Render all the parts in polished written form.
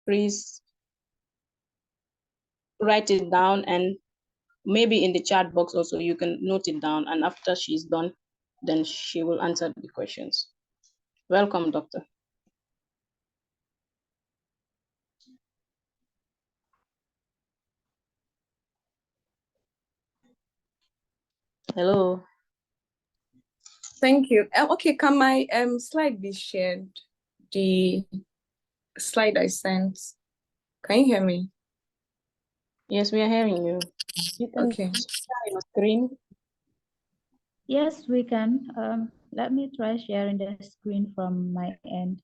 please write it down, and maybe in the chat box also you can note it down, and after she's done, then she will answer the questions. Welcome, doctor. Hello. Thank you. Okay, can my slide be shared? The slide I sent. Can you hear me? Yes, we are hearing you. You can share your screen. Yes, we can. Let me try sharing the screen from my end.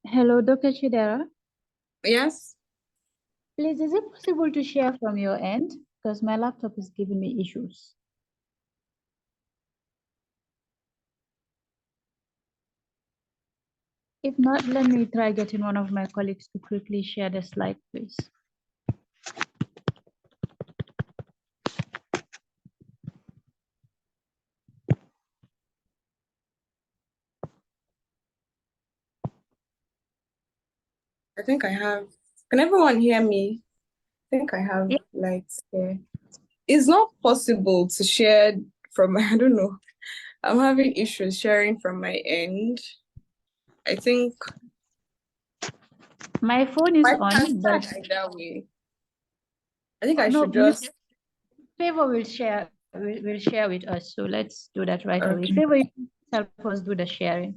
Hello, Dr. Chidera. Yes. Please, is it possible to share from your end? Because my laptop is giving me issues. If not, let me try getting one of my colleagues to quickly share the slide, please. I think I have. Can everyone hear me? I think I have lights here. It's not possible to share from my, I don't know. I'm having issues sharing from my end. I think my phone is on, but that way. I think I no, should just. Favor will share. Will share with us. So let's do that right away. Okay. Favor, you can help us do the sharing.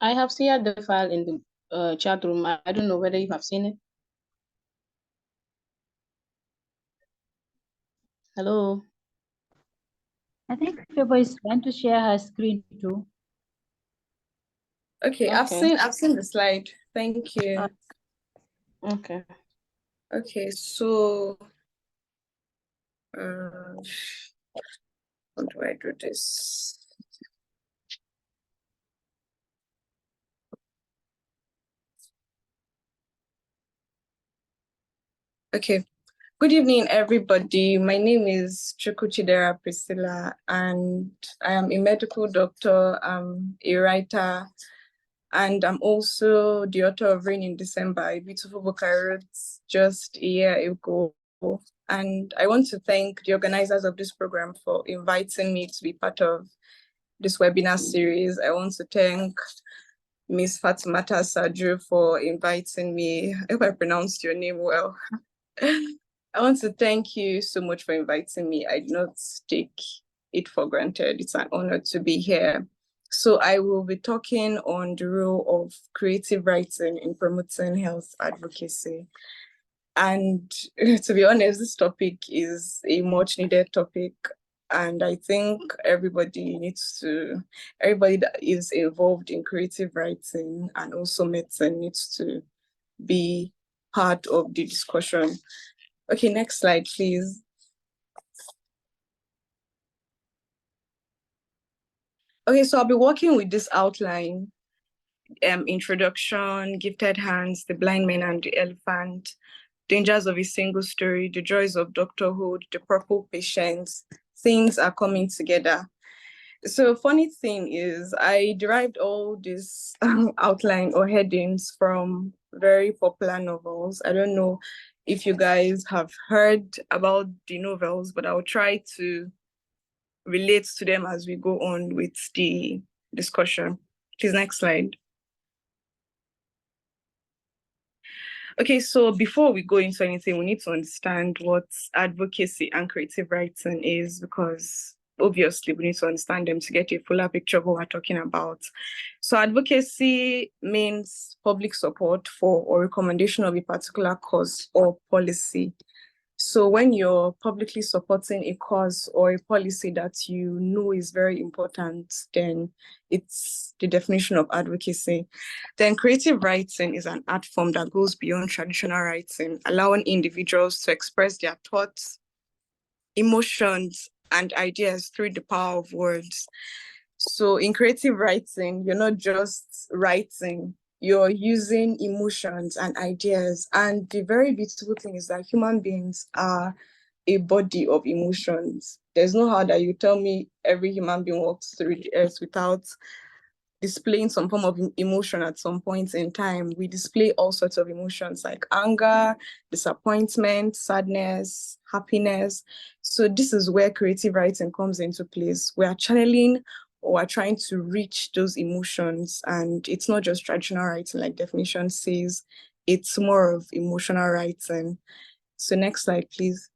I have shared the file in the chat room. I don't know whether you have seen it. Hello. I think Febo is trying to share her screen too. Okay, I've seen the slide. Thank you. Okay. Okay, so how do I do this? Okay. Good evening, everybody. My name is Chukwu Priscilla, and I am a medical doctor, I'm a writer, and I'm also the author of Rain in December, a beautiful book I wrote just a year ago. And I want to thank the organizers of this program for inviting me to be part of this webinar series. I want to thank Ms. Fatimata Sadru for inviting me. I hope I pronounced your name well. I want to thank you so much for inviting me. I do not take it for granted. It's an honor to be here. So I will be talking on the role of creative writing in promoting health advocacy. And to be honest, this topic is a much needed topic. And I think everybody that is involved in creative writing and also medicine needs to be part of the discussion. Okay, next slide, please. Okay, so I'll be working with this outline, introduction, gifted hands, the blind man and the elephant, dangers of a single story, the joys of doctorhood, the purple patients, things are coming together. So funny thing is, I derived all this outline or headings from very popular novels. I don't know if you guys have heard about the novels, but I'll try to relate to them as we go on with the discussion. Please, next slide. Okay, so before we go into anything, we need to understand what advocacy and creative writing is, because obviously we need to understand them to get a fuller picture of what we're talking about. So advocacy means public support for or recommendation of a particular cause or policy. So when you're publicly supporting a cause or a policy that you know is very important, then it's the definition of advocacy. Then creative writing is an art form that goes beyond traditional writing, allowing individuals to express their thoughts, emotions, and ideas through the power of words. So in creative writing, you're not just writing, you're using emotions and ideas. And the very beautiful thing is that human beings are a body of emotions. There's no how that you tell me every human being walks through the earth without displaying some form of emotion at some point in time. We display all sorts of emotions like anger, disappointment, sadness, happiness. So this is where creative writing comes into place. We are channeling or are trying to reach those emotions. And it's not just traditional writing like definition says, it's more of emotional writing. So next slide, please.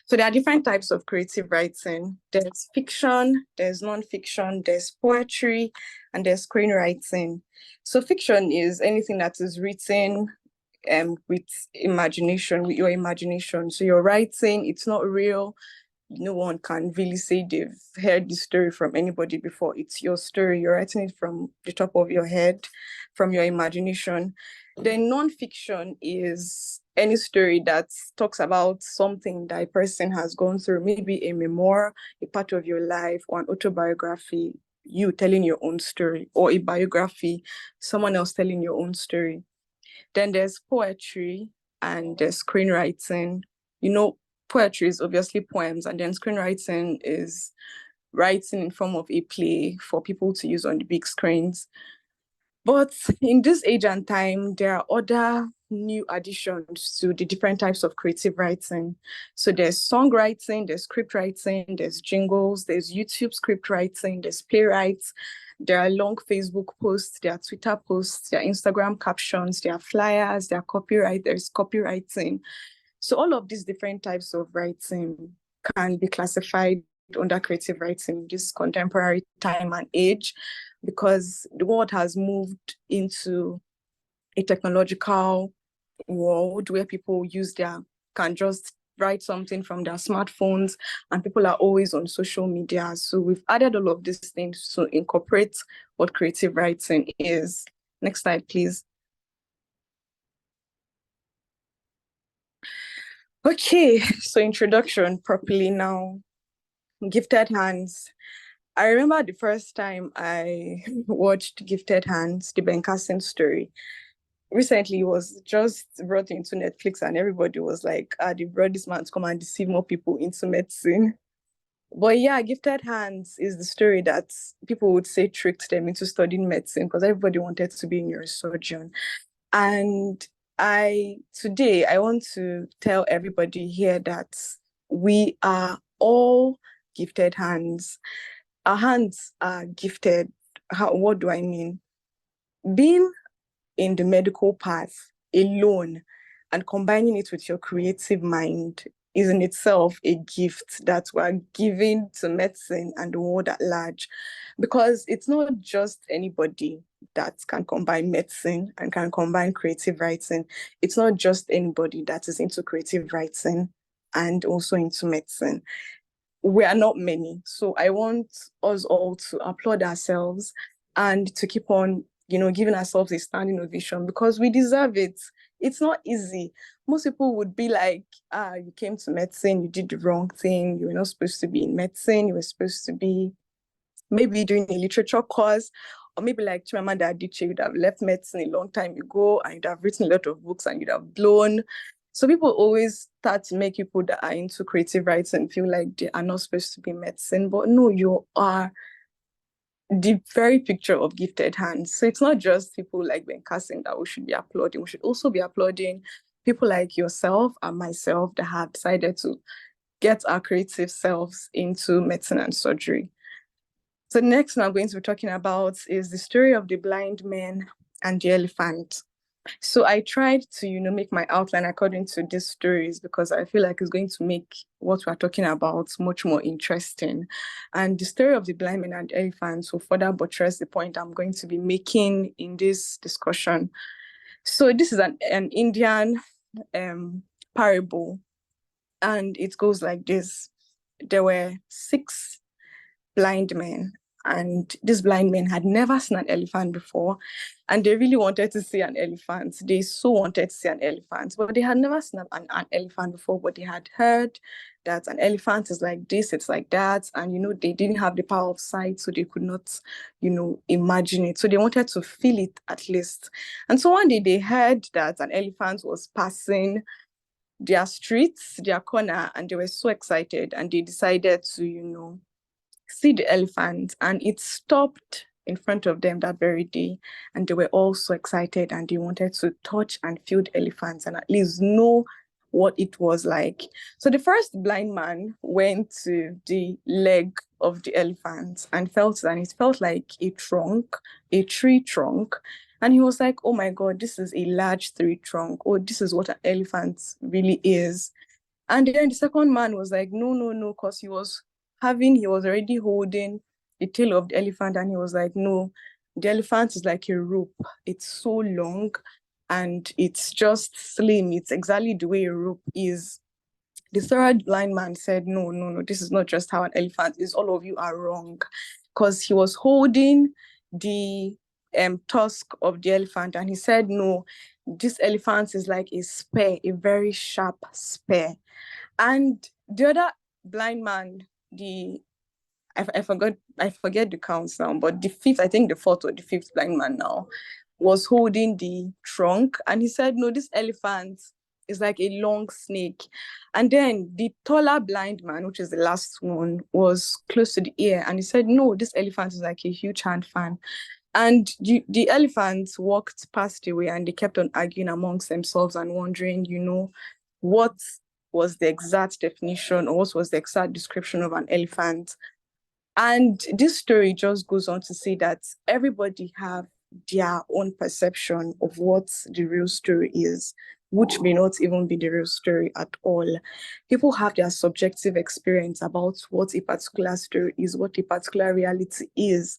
So there are different types of creative writing. There's fiction, there's non-fiction, there's poetry, and there's screenwriting. So fiction is anything that is written with imagination, with your imagination. So you're writing, it's not real. No one can really say they've heard the story from anybody before. It's your story. You're writing it from the top of your head, from your imagination. Then non-fiction is any story that talks about something that a person has gone through, maybe a memoir, a part of your life, or an autobiography, you telling your own story, or a biography, someone else telling your own story. Then there's poetry and there's screenwriting. You know, poetry is obviously poems, and then screenwriting is writing in form of a play for people to use on the big screens. But in this age and time, there are other new additions to the different types of creative writing. So there's songwriting, there's script writing, there's jingles, there's YouTube script writing, there's playwrights, there are long Facebook posts, there are Twitter posts, there are Instagram captions, there are flyers, there are copyright, there's copywriting. So all of these different types of writing can be classified under creative writing in this contemporary time and age, because the world has moved into a technological world where people can just write something from their smartphones, and people are always on social media. So we've added all of these things to incorporate what creative writing is. Next slide, please. Okay, so introduction properly now. Gifted Hands. I remember the first time I watched Gifted Hands, the Ben Carson story. Recently, it was just brought into Netflix, and everybody was like, they brought this man to come and deceive more people into medicine. But yeah, Gifted Hands is the story that people would say tricked them into studying medicine, because everybody wanted to be a neurosurgeon. And today I want to tell everybody here that we are all gifted hands. Our hands are gifted. What do I mean? Being in the medical path alone and combining it with your creative mind is in itself a gift that we're giving to medicine and the world at large, because it's not just anybody that can combine medicine and can combine creative writing. It's not just anybody that is into creative writing and also into medicine. We are not many. So I want us all to applaud ourselves and to keep on, giving ourselves a standing ovation, because we deserve it. It's not easy. Most people would be like, you came to medicine, you did the wrong thing. You were not supposed to be in medicine. You were supposed to be maybe doing a literature course, or maybe like Chimamanda Adichie would have left medicine a long time ago and you'd have written a lot of books and you'd have blown. So people always start to make people that are into creative writing feel like they are not supposed to be in medicine. But no, you are the very picture of gifted hands. So it's not just people like Ben Carson that we should be applauding. We should also be applauding people like yourself and myself that have decided to get our creative selves into medicine and surgery. So next I'm going to be talking about is the story of the blind man and the elephant. So I tried to, make my outline according to these stories, because I feel like it's going to make what we're talking about much more interesting. And the story of the blind man and elephant will further buttress the point I'm going to be making in this discussion. So this is an Indian parable, and it goes like this. There were 6 blind men, and these blind men had never seen an elephant before, and they really wanted to see an elephant. They so wanted to see an elephant, but they had never seen an elephant before. But they had heard that an elephant is like this, it's like that, and they didn't have the power of sight, so they could not, imagine it. So they wanted to feel it at least. And so one day they heard that an elephant was passing their streets, their corner, and they were so excited, and they decided to, see the elephant, and it stopped in front of them that very day, and they were all so excited, and they wanted to touch and feel the elephant and at least know what it was like. So the first blind man went to the leg of the elephant and it felt like a tree trunk. And he was like, oh my God, this is a large tree trunk. Oh, this is what an elephant really is. And then the second man was like, no, because he was already holding the tail of the elephant, and he was like, no, the elephant is like a rope. It's so long and it's just slim. It's exactly the way a rope is. The third blind man said, no, this is not just how an elephant is. All of you are wrong, because he was holding the tusk of the elephant, and he said, no, this elephant is like a spear, a very sharp spear. And the other blind man, I forget the counts now, but the fourth or the fifth blind man now was holding the trunk, and he said, no, this elephant is like a long snake. And then the taller blind man, which is the last one, was close to the ear, and he said, no, this elephant is like a huge hand fan. And the elephants walked past the way, and they kept on arguing amongst themselves and wondering, what was the exact definition, or what was the exact description of an elephant. And this story just goes on to say that everybody have their own perception of what the real story is. which may not even be the real story at all. People have their subjective experience about what a particular story is, what a particular reality is.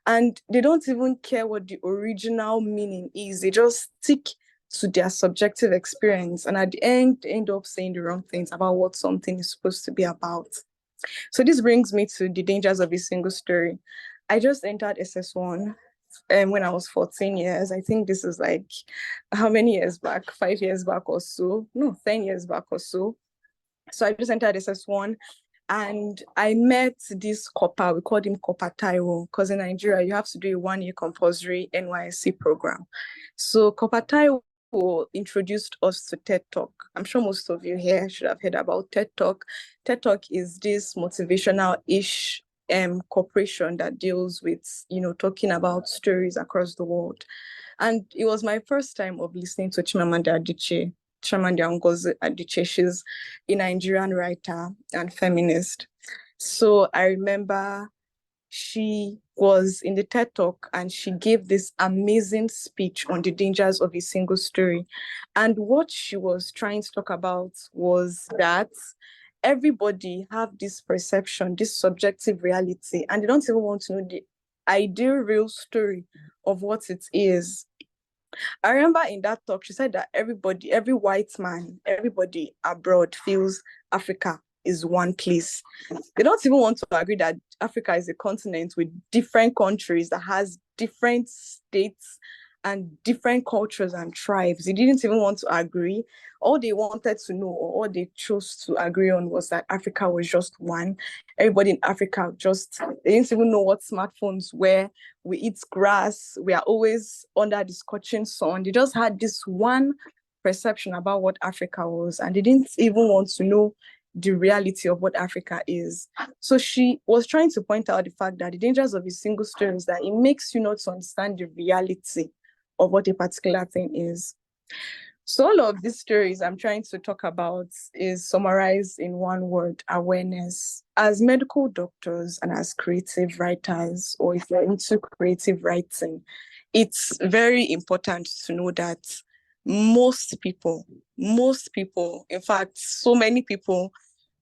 And they don't even care what the original meaning is. They just stick to their subjective experience. And at the end, they end up saying the wrong things about what something is supposed to be about. So this brings me to the dangers of a single story. I just entered SS1 when I was 14 years. I think this is like, how many years back? 5 years back or so? No, 10 years back or so. So I just entered SS1 and I met this copper. We called him Copper Taiwo, because in Nigeria, you have to do a 1-year compulsory NYSC program. So Copper Taiwo introduced us to TED Talk. I'm sure most of you here should have heard about TED Talk. TED Talk is this motivational-ish corporation that deals with, talking about stories across the world. And it was my first time of listening to Chimamanda Ngozi Adichie. She's a Nigerian writer and feminist. So I remember she was in the TED Talk and she gave this amazing speech on the dangers of a single story. And what she was trying to talk about was that everybody have this perception, this subjective reality, and they don't even want to know the ideal real story of what it is. I remember in that talk, she said that everybody, every white man, everybody abroad feels Africa is one place. They don't even want to agree that Africa is a continent with different countries that has different states and different cultures and tribes. They didn't even want to agree. All they wanted to know, or all they chose to agree on, was that Africa was just one. Everybody in Africa they didn't even know what smartphones were. We eat grass. We are always under the scorching sun. They just had this one perception about what Africa was, and they didn't even want to know the reality of what Africa is. So she was trying to point out the fact that the dangers of a single story is that it makes you not to understand the reality of what a particular thing is. So all of these stories I'm trying to talk about is summarized in one word: awareness. As medical doctors and as creative writers, or if you're into creative writing, it's very important to know that most people, in fact, so many people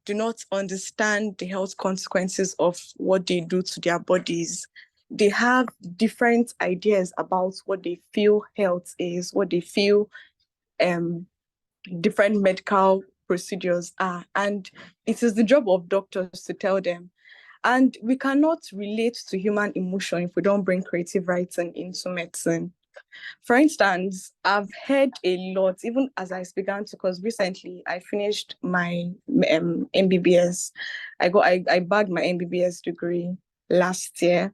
do not understand the health consequences of what they do to their bodies. They have different ideas about what they feel health is, what they feel different medical procedures are. And it is the job of doctors to tell them. And we cannot relate to human emotion if we don't bring creative writing into medicine. For instance, I've heard a lot, even as I began to, because recently I finished my MBBS. I bagged my MBBS degree last year,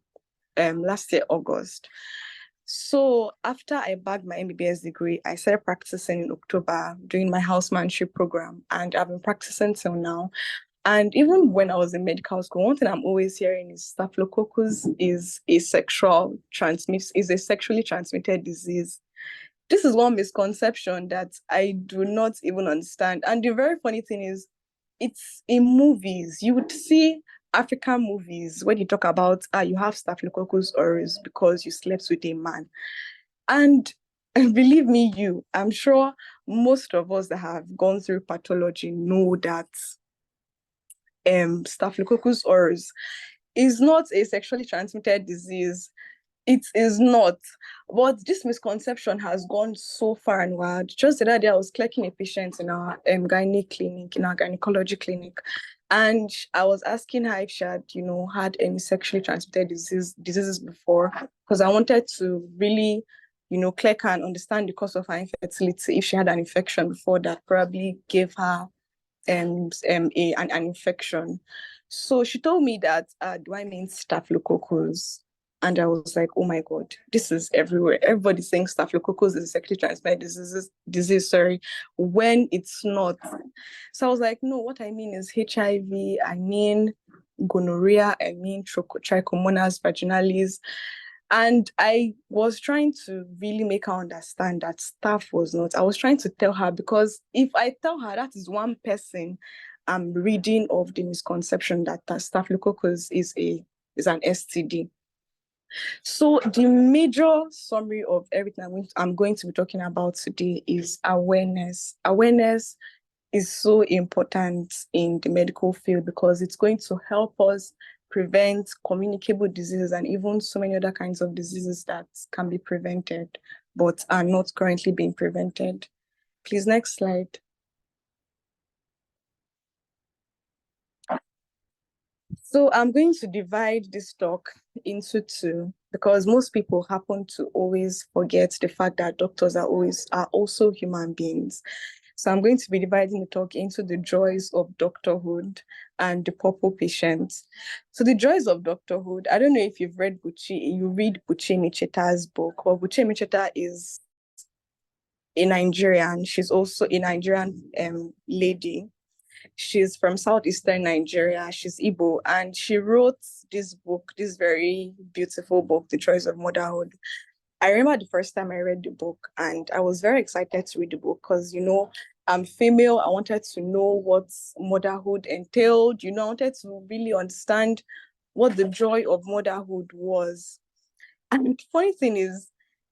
August. So after I bagged my MBBS degree, I started practicing in October, doing my housemanship program, and I've been practicing till now. And even when I was in medical school, one thing I'm always hearing is staphylococcus is a sexually transmitted disease. This is one misconception that I do not even understand. And the very funny thing is, it's in movies. You would see African movies when you talk about you have staphylococcus aureus because you slept with a man. And believe me, I'm sure most of us that have gone through pathology know that Staphylococcus aureus is not a sexually transmitted disease. It is not. But this misconception has gone so far and wide. Just the other day, I was clerking a patient in our gynecology clinic. And I was asking her if she had, had any sexually transmitted diseases before, because I wanted to really, clerk her and understand the cause of her infertility, if she had an infection before that probably gave her an infection. So she told me that, do I mean staphylococcus? And I was like, oh my God, this is everywhere. Everybody's saying staphylococcus is a sexually transmitted disease, when it's not. So I was like, no, what I mean is HIV, I mean gonorrhea, I mean trichomonas vaginalis. And I was trying to really make her understand that staph was not. I was trying to tell her, because if I tell her that is one person I'm reading of the misconception that staphylococcus is an STD. So the major summary of everything I'm going to be talking about today is awareness. Awareness is so important in the medical field because it's going to help us prevent communicable diseases and even so many other kinds of diseases that can be prevented but are not currently being prevented. Please, next slide. So I'm going to divide this talk into two because most people happen to always forget the fact that doctors are also human beings. So I'm going to be dividing the talk into the joys of doctorhood and the purple patients. So the joys of doctorhood, I don't know if you read Buchi Micheta's book, but Buchi Micheta is a Nigerian. She's also a Nigerian lady. She's from southeastern Nigeria. She's Igbo, and she wrote this book, this very beautiful book, The Choice of Motherhood. I remember the first time I read the book, and I was very excited to read the book because, I'm female. I wanted to know what motherhood entailed. I wanted to really understand what the joy of motherhood was. And the funny thing is,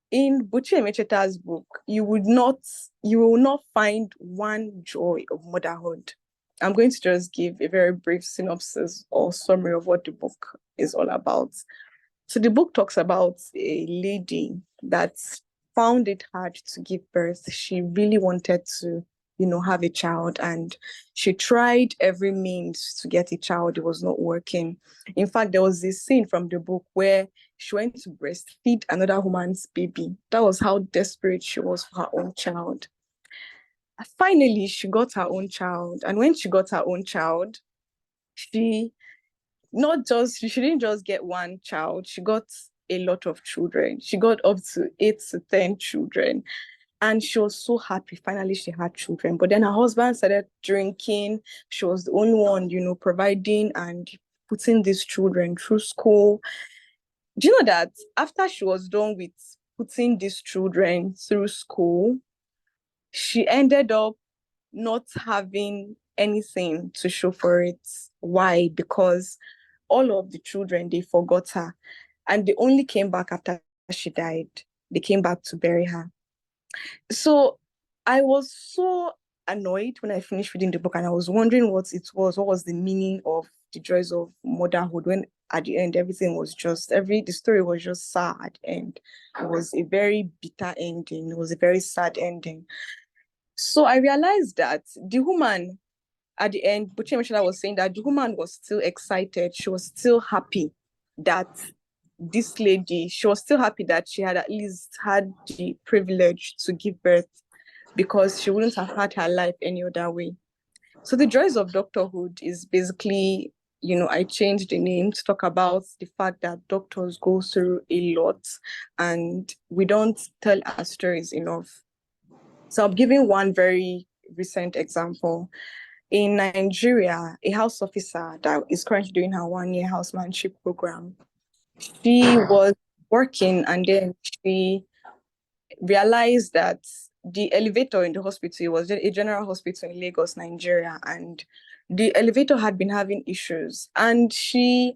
in Buchi Emecheta's book, you will not find one joy of motherhood. I'm going to just give a very brief synopsis or summary of what the book is all about. So the book talks about a lady that found it hard to give birth. She really wanted to, have a child, and she tried every means to get a child. It was not working. In fact, there was this scene from the book where she went to breastfeed another woman's baby. That was how desperate she was for her own child. Finally, she got her own child. And when she got her own child, she didn't just get one child, she got a lot of children. She got up to 8 to 10 children. And she was so happy. Finally, she had children. But then her husband started drinking. She was the only one, providing and putting these children through school. Do you know that after she was done with putting these children through school, she ended up not having anything to show for it? Why? Because all of the children, they forgot her. And they only came back after she died. They came back to bury her. So I was so annoyed when I finished reading the book, and I was wondering what was the meaning of the joys of motherhood, when at the end everything was the story was just sad, and it was a very bitter ending. It was a very sad ending. So I realized that the woman at the end, Buchi Michela was saying that the woman was still excited. She was still happy that she was still happy that she had at least had the privilege to give birth, because she wouldn't have had her life any other way. So the joys of doctorhood is basically, I changed the name to talk about the fact that doctors go through a lot and we don't tell our stories enough. So I'm giving one very recent example. In Nigeria, a house officer that is currently doing her 1-year housemanship program, she was working, and then she realized that the elevator in the hospital was a general hospital in Lagos, Nigeria, and the elevator had been having issues. And she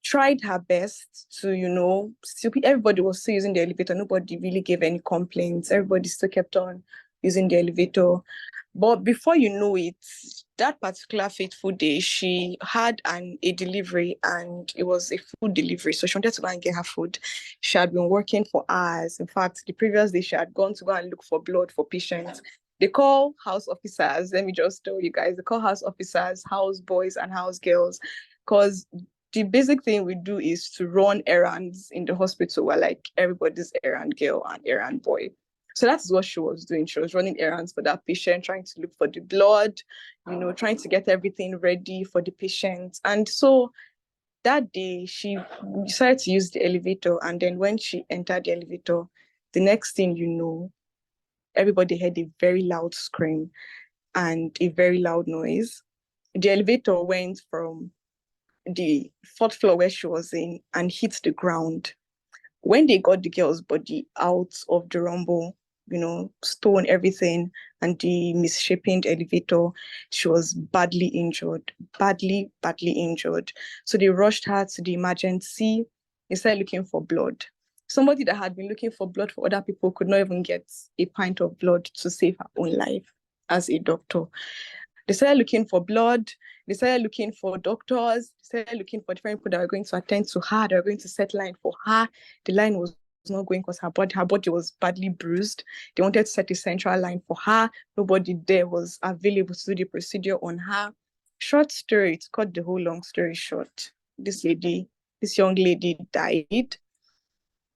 tried her best to, everybody was still using the elevator. Nobody really gave any complaints. Everybody still kept on using the elevator. But before you know it, that particular fateful day, she had a delivery, and it was a food delivery. So she wanted to go and get her food. She had been working for hours. In fact, the previous day, she had gone to go and look for blood for patients. They call house officers, let me just tell you guys, they call house officers house boys and house girls, because the basic thing we do is to run errands in the hospital. We're like everybody's errand girl and errand boy. So that's what she was doing. She was running errands for that patient, trying to look for the blood, trying to get everything ready for the patient. And so that day, she decided to use the elevator. And then when she entered the elevator, the next thing you know, everybody heard a very loud scream and a very loud noise. The elevator went from the 4th floor where she was in and hit the ground. When they got the girl's body out of the rumble, stone, everything, and the misshapen elevator, she was badly injured. So they rushed her to the emergency They started looking for blood. Somebody that had been looking for blood for other people could not even get a pint of blood to save her own life as a doctor. They started looking for blood. They started looking for doctors. They started looking for different people that were going to attend to her. They were going to set line for her. The line was not going because her body was badly bruised. They wanted to set a central line for her. Nobody there was available to do the procedure on her. Short story, to cut the whole long story short, this young lady died.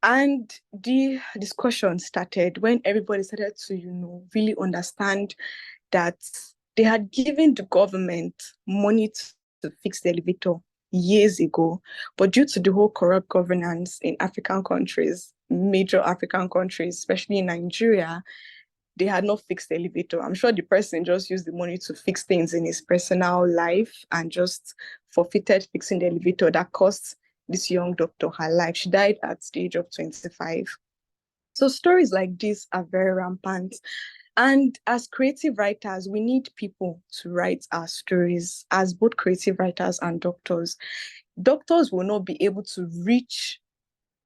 And the discussion started when everybody started to, really understand that they had given the government money to fix the elevator years ago, but due to the whole corrupt governance in African countries, major African countries, especially in Nigeria, they had not fixed the elevator. I'm sure the person just used the money to fix things in his personal life and just forfeited fixing the elevator that cost this young doctor her life. She died at the age of 25. So stories like this are very rampant. And as creative writers, we need people to write our stories as both creative writers and doctors. Doctors will not be able to reach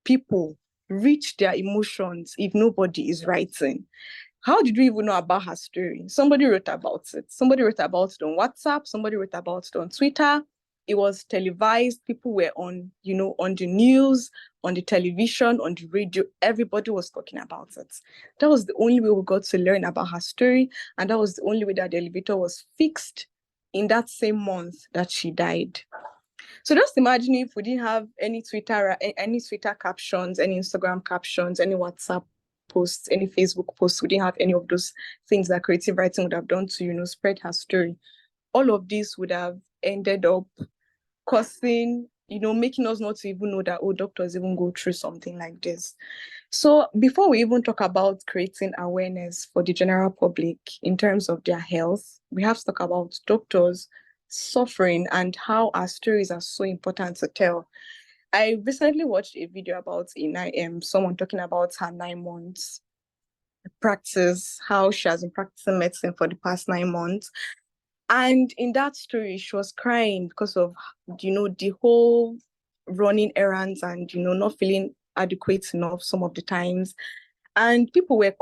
people, reach their emotions if nobody is writing. How did we even know about her story? Somebody wrote about it. Somebody wrote about it on WhatsApp. Somebody wrote about it on Twitter. It was televised. People were on the news, on the television, on the radio. Everybody was talking about it. That was the only way we got to learn about her story. And that was the only way that the elevator was fixed in that same month that she died. So just imagine if we didn't have any Twitter captions, any Instagram captions, any WhatsApp posts, any Facebook posts. We didn't have any of those things that creative writing would have done to, spread her story. All of this would have ended up causing, making us not to even know that, doctors even go through something like this. So before we even talk about creating awareness for the general public in terms of their health, we have to talk about doctors suffering and how our stories are so important to tell. I recently watched a video about someone talking about her 9 months practice, how she has been practicing medicine for the past 9 months. And in that story, she was crying because of, the whole running errands and, not feeling adequate enough some of the times. And people were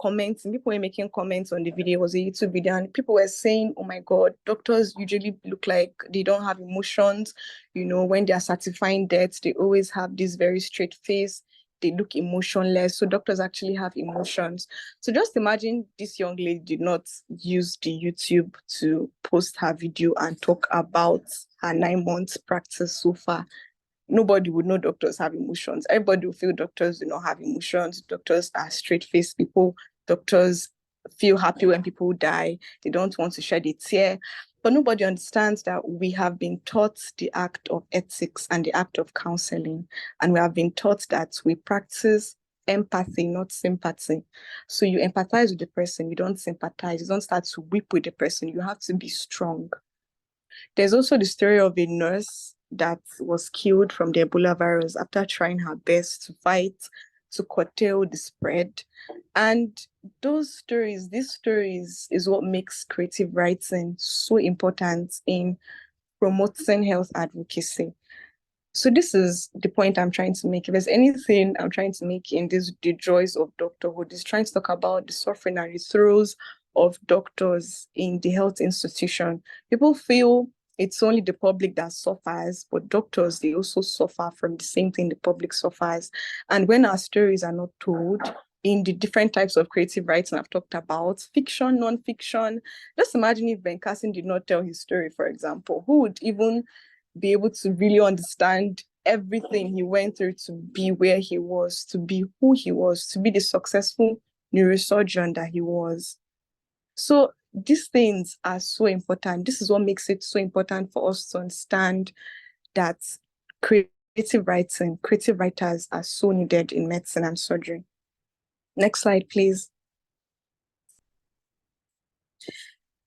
making comments on the video. It was a YouTube video, and people were saying, oh my God, doctors usually look like they don't have emotions. When they are certifying deaths, they always have this very straight face. They look emotionless. So doctors actually have emotions. So just imagine this young lady did not use the YouTube to post her video and talk about her 9 months practice so far. Nobody would know doctors have emotions. Everybody will feel doctors do not have emotions. Doctors are straight-faced people. Doctors feel happy when people die. They don't want to shed a tear. But nobody understands that we have been taught the act of ethics and the act of counseling. And we have been taught that we practice empathy, not sympathy. So you empathize with the person. You don't sympathize. You don't start to weep with the person. You have to be strong. There's also the story of a nurse that was killed from the Ebola virus after trying her best to fight to curtail the spread. And these stories is what makes creative writing so important in promoting health advocacy. So this is the point I'm trying to make. If there's anything I'm trying to make in this, the joys of doctorhood, is trying to talk about the suffering and the throes of doctors in the health institution. People feel it's only the public that suffers, but doctors, they also suffer from the same thing the public suffers. And when our stories are not told in the different types of creative writing I've talked about, fiction, non-fiction, just imagine if Ben Carson did not tell his story, for example. Who would even be able to really understand everything he went through to be where he was, to be who he was, to be the successful neurosurgeon that he was? So these things are so important. This is what makes it so important for us to understand that creative writers are so needed in medicine and surgery. Next slide, please.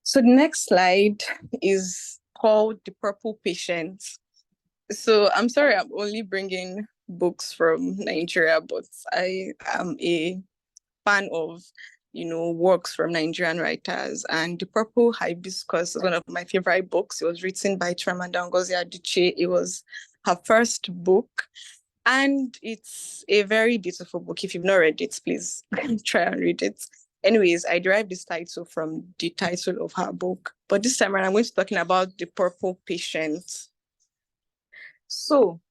So the next slide is called The Purple Patient. So I'm sorry, I'm only bringing books from Nigeria, but I am a fan of works from Nigerian writers. And The Purple Hibiscus is one of my favorite books. It was written by Chimamanda Ngozi Adichie. It was her first book. And it's a very beautiful book. If you've not read it, please try and read it. Anyways, I derived this title from the title of her book. But this time around, I'm going to be talking about the purple patient. So,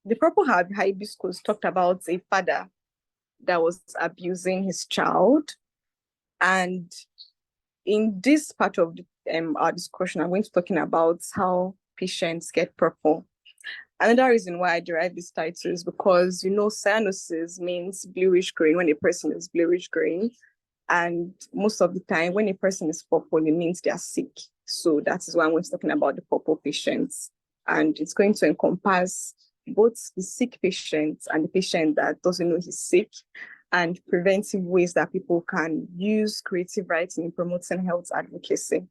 the purple hibiscus talked about a father that was abusing his child. And in this part of our discussion, I'm going to be talking about how patients get purple. Another reason why I derived this title is because, cyanosis means bluish green when a person is bluish green. And most of the time, when a person is purple, it means they are sick. So that is why I'm talking about the purple patients. And it's going to encompass both the sick patient and the patient that doesn't know he's sick, and preventive ways that people can use creative writing in promoting health advocacy.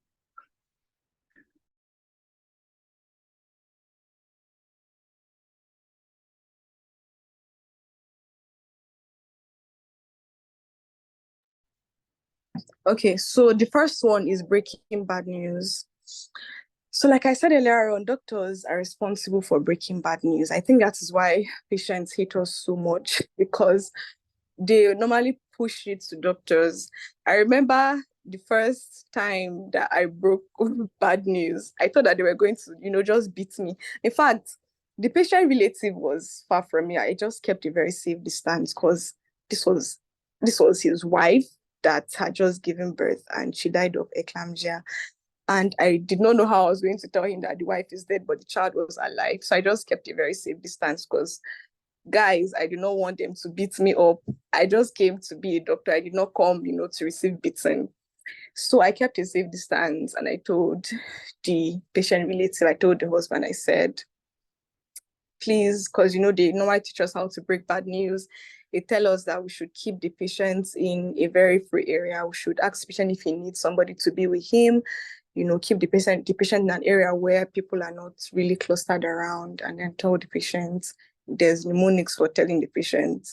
Okay, so the first one is breaking bad news. So like I said earlier on, doctors are responsible for breaking bad news. I think that is why patients hate us so much, because they normally push it to doctors. I remember the first time that I broke bad news, I thought that they were going to, just beat me. In fact, the patient relative was far from me. I just kept a very safe distance because this was his wife that had just given birth and she died of eclampsia. And I did not know how I was going to tell him that the wife is dead, but the child was alive. So I just kept a very safe distance because, guys, I do not want them to beat me up. I just came to be a doctor. I did not come, to receive beating. So I kept a safe distance and I told the patient relative, I told the husband, I said, please, because, they normally teach us how to break bad news. They tell us that we should keep the patient in a very free area. We should ask the patient if he needs somebody to be with him. Keep the patient in an area where people are not really clustered around, and then tell the patient there's mnemonics for telling the patient.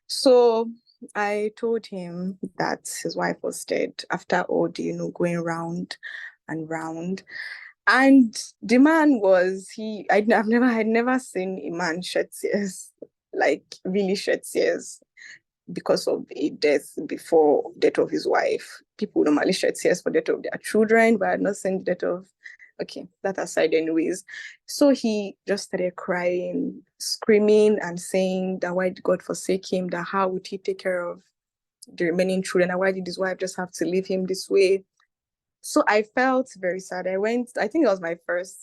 So I told him that his wife was dead after all the, going round and round. And the man was, I had never seen a man shed tears, like really shed tears because of a death before death of his wife. People normally shed tears for death of their children, but I had not seen the death of, okay, that aside anyways. So he just started crying, screaming and saying that why did God forsake him, that how would he take care of the remaining children, and why did his wife just have to leave him this way? So I felt very sad. I think it was my first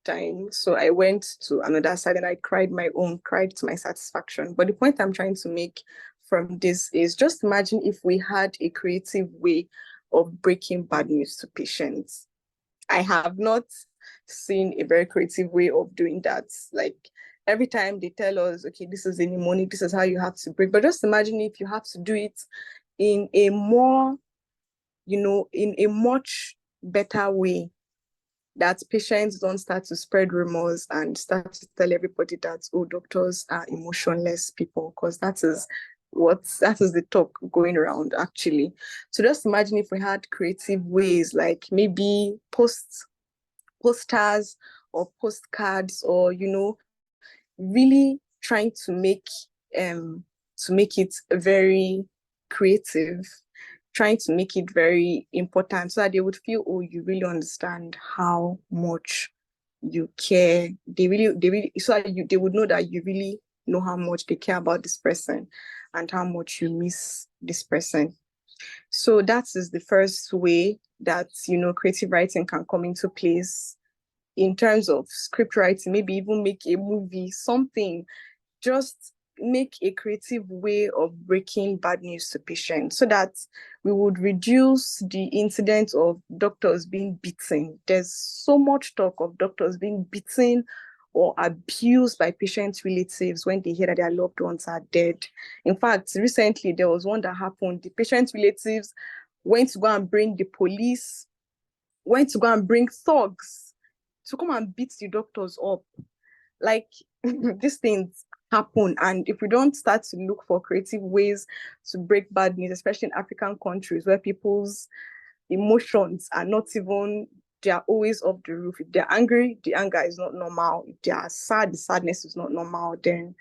time. So I went to another side and I cried to my satisfaction. But the point I'm trying to make from this is just imagine if we had a creative way of breaking bad news to patients. I have not seen a very creative way of doing that. Like every time they tell us, okay, this is the mnemonic, this is how you have to break. But just imagine if you have to do it in a more, in a much better way, that patients don't start to spread rumors and start to tell everybody that, oh, doctors are emotionless people, because that is the talk going around actually. So just imagine if we had creative ways, like maybe posters or postcards, or really trying to make it very creative, trying to make it very important so that they would feel, oh, you really understand how much you care. They really, so that they would know that you really know how much they care about this person and how much you miss this person. So that is the first way that, creative writing can come into place in terms of script writing, maybe even make a movie, something, just make a creative way of breaking bad news to patients so that we would reduce the incidence of doctors being beaten. There's so much talk of doctors being beaten or abused by patients' relatives when they hear that their loved ones are dead. In fact, recently there was one that happened. The patient's relatives went to go and bring the police, went to go and bring thugs to come and beat the doctors up. Like, these things happen, and if we don't start to look for creative ways to break bad news, especially in African countries where people's emotions are not even, they are always off the roof. If they're angry, the anger is not normal. If they are sad, the sadness is not normal. Then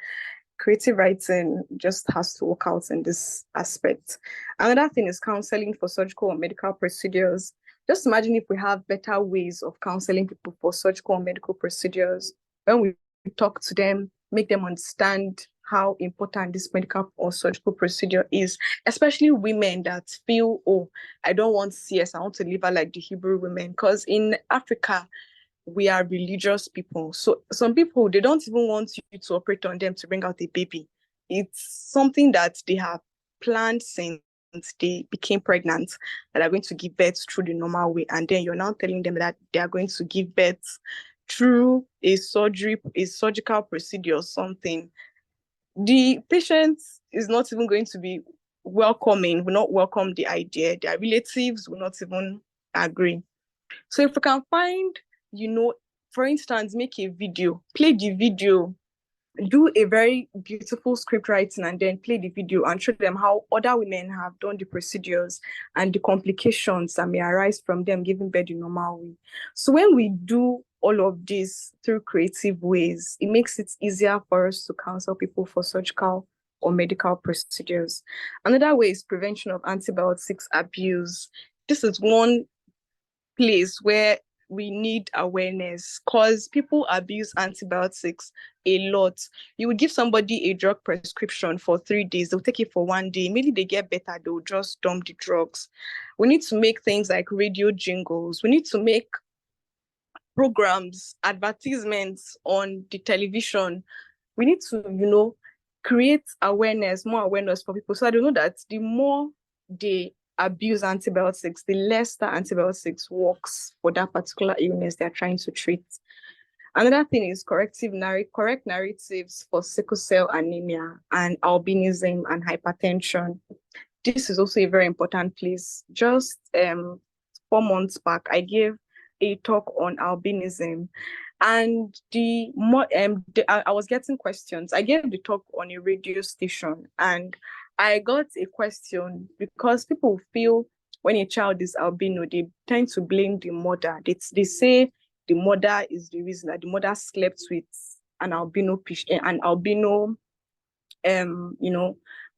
creative writing just has to work out in this aspect. Another thing is counseling for surgical or medical procedures. Just imagine if we have better ways of counseling people for surgical or medical procedures. When we talk to them, make them understand how important this medical or surgical procedure is, especially women that feel, oh, I don't want CS, I want to live out like the Hebrew women. Because in Africa, we are religious people. So some people, they don't even want you to operate on them to bring out a baby. It's something that they have planned since they became pregnant, that are going to give birth through the normal way. And then you're now telling them that they are going to give birth through a surgical procedure or something. The patient is not even going to be welcoming, will not welcome the idea. Their relatives will not even agree. So if we can find, for instance, make a video, play the video, do a very beautiful script writing, and then play the video and show them how other women have done the procedures and the complications that may arise from them giving birth the normal way. So when we do all of this through creative ways, it makes it easier for us to counsel people for surgical or medical procedures. Another way is prevention of antibiotics abuse. This is one place where we need awareness, because people abuse antibiotics a lot. You would give somebody a drug prescription for 3 days, they'll take it for 1 day. Immediately they get better, they'll just dump the drugs. We need to make things like radio jingles. We need to make programs, advertisements on the television. We need to, create awareness, more awareness for people. So I don't know that the more they abuse antibiotics, the less the antibiotics works for that particular illness they're trying to treat. Another thing is correct narratives for sickle cell anemia and albinism and hypertension. This is also a very important place. Just 4 months back, I gave a talk on albinism, and I was getting questions. I gave the talk on a radio station, and I got a question because people feel when a child is albino, they tend to blame the mother. They say the mother is the reason, that the mother slept with an albino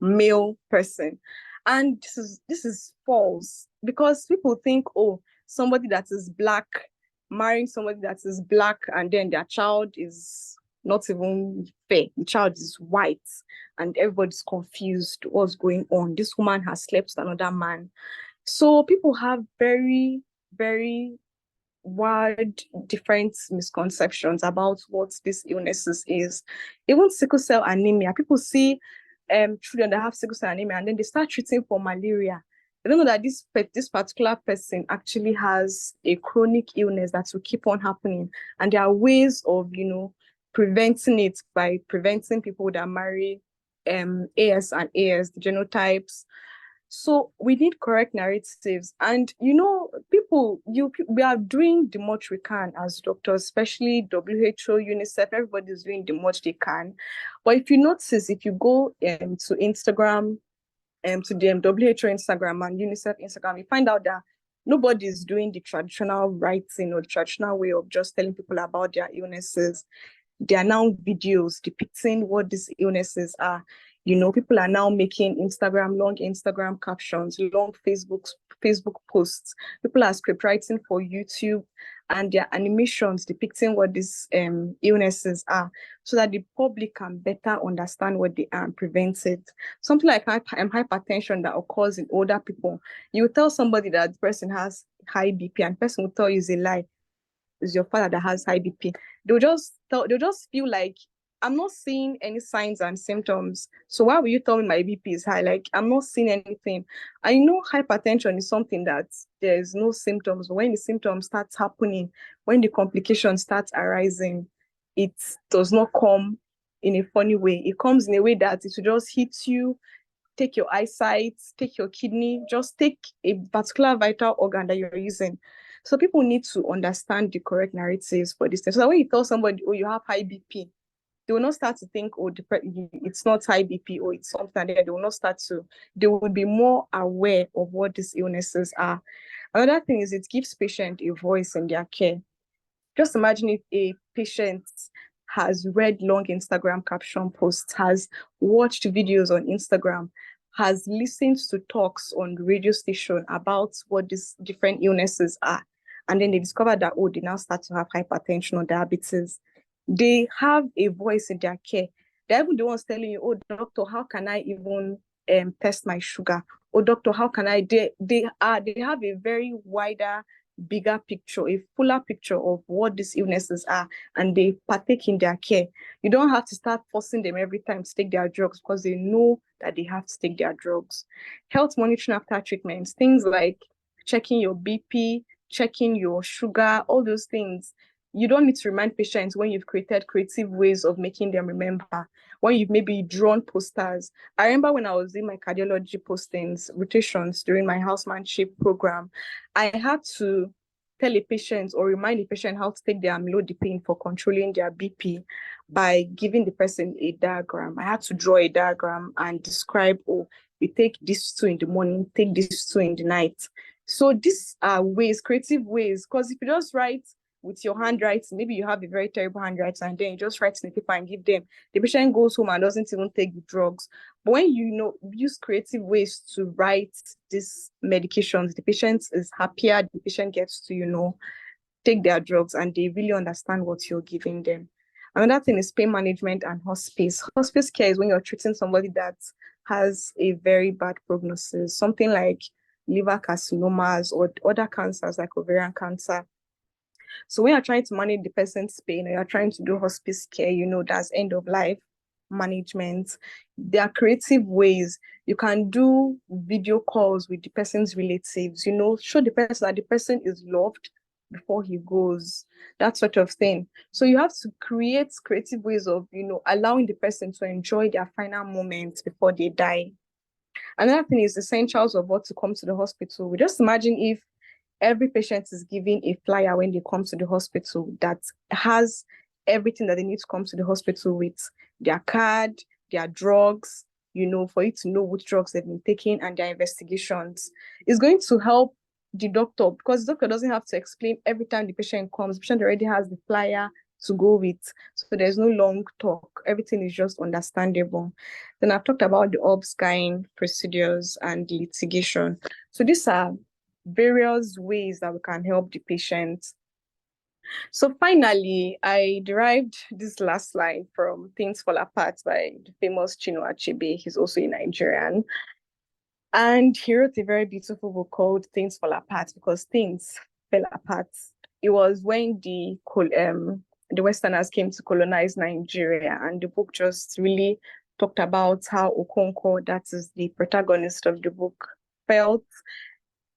male person. And this is false, because people think, oh, somebody that is black marrying somebody that is black, and then their child is not even fair. The child is white, and everybody's confused what's going on. This woman has slept with another man. So people have very, very wide different misconceptions about what these illnesses is. Even sickle cell anemia, people see children that have sickle cell anemia, and then they start treating for malaria. They don't know that this particular person actually has a chronic illness that will keep on happening. And there are ways of, preventing it by preventing people that marry AS and AS, the genotypes. So we need correct narratives. And, we are doing the much we can as doctors, especially WHO, UNICEF, everybody's doing the much they can. But if you notice, if you go to Instagram, to the WHO Instagram and UNICEF Instagram, you find out that nobody is doing the traditional writing or the traditional way of just telling people about their illnesses. There are now videos depicting what these illnesses are. People are now making long Instagram captions, long Facebook posts. People are script writing for YouTube, and their animations depicting what these illnesses are, so that the public can better understand what they are and prevent it. Something like hypertension that occurs in older people. You tell somebody that the person has high BP, and the person will tell you it's a lie. It's your father that has high BP. They'll just feel like, I'm not seeing any signs and symptoms. So why will you tell me my BP is high? Like, I'm not seeing anything. I know hypertension is something that there's no symptoms, but when the symptoms start happening, when the complications start arising, it does not come in a funny way. It comes in a way that it will just hit you, take your eyesight, take your kidney, just take a particular vital organ that you're using. So people need to understand the correct narratives for this thing. So that when you tell somebody, oh, you have high BP, they will not start to think, oh, it's not high BP or it's something like that. They will not start to, they will be more aware of what these illnesses are. Another thing is it gives patients a voice in their care. Just imagine if a patient has read long Instagram caption posts, has watched videos on Instagram, has listened to talks on the radio station about what these different illnesses are. And then they discover that, oh, they now start to have hypertension or diabetes. They have a voice in their care. They're even the ones telling you, oh, doctor, how can I even test my sugar? Oh, doctor, how can I? They have a very wider, bigger picture, a fuller picture of what these illnesses are, and they partake in their care. You don't have to start forcing them every time to take their drugs because they know that they have to take their drugs. Health monitoring after treatments, things like checking your BP, checking your sugar, all those things. You don't need to remind patients when you've created creative ways of making them remember, when you've maybe drawn posters. I remember when I was doing my cardiology postings, rotations during my housemanship program, I had to tell a patient or remind the patient how to take their amlodipine for controlling their BP by giving the person a diagram. I had to draw a diagram and describe, oh, you take this 2 in the morning, take this 2 in the night. So these are ways, creative ways, because if you just write with your handwriting, maybe you have a very terrible handwriting, and then you just write in a paper and give them, the patient goes home and doesn't even take the drugs. But when you use creative ways to write these medications, the patient is happier, the patient gets to, take their drugs, and they really understand what you're giving them. Another thing is pain management and hospice. Hospice care is when you're treating somebody that has a very bad prognosis, something like liver carcinomas or other cancers like ovarian cancer. So when you're trying to manage the person's pain, or you're trying to do hospice care, that's end of life management. There are creative ways. You can do video calls with the person's relatives, show the person that the person is loved before he goes, that sort of thing. So you have to create creative ways of, allowing the person to enjoy their final moments before they die. Another thing is essentials of what to come to the hospital. We just imagine if every patient is given a flyer when they come to the hospital that has everything that they need to come to the hospital with, their card, their drugs, for you to know which drugs they've been taking and their investigations. It's going to help the doctor, because the doctor doesn't have to explain every time the patient comes. The patient already has the flyer to go with. So there's no long talk. Everything is just understandable. Then I've talked about the obscene procedures and litigation. So these are various ways that we can help the patient. So finally, I derived this last line from Things Fall Apart by the famous Chinua Achebe. He's also a Nigerian. And he wrote a very beautiful book called Things Fall Apart, because things fell apart. It was when the Westerners came to colonize Nigeria, and the book just really talked about how Okonkwo, that is the protagonist of the book, felt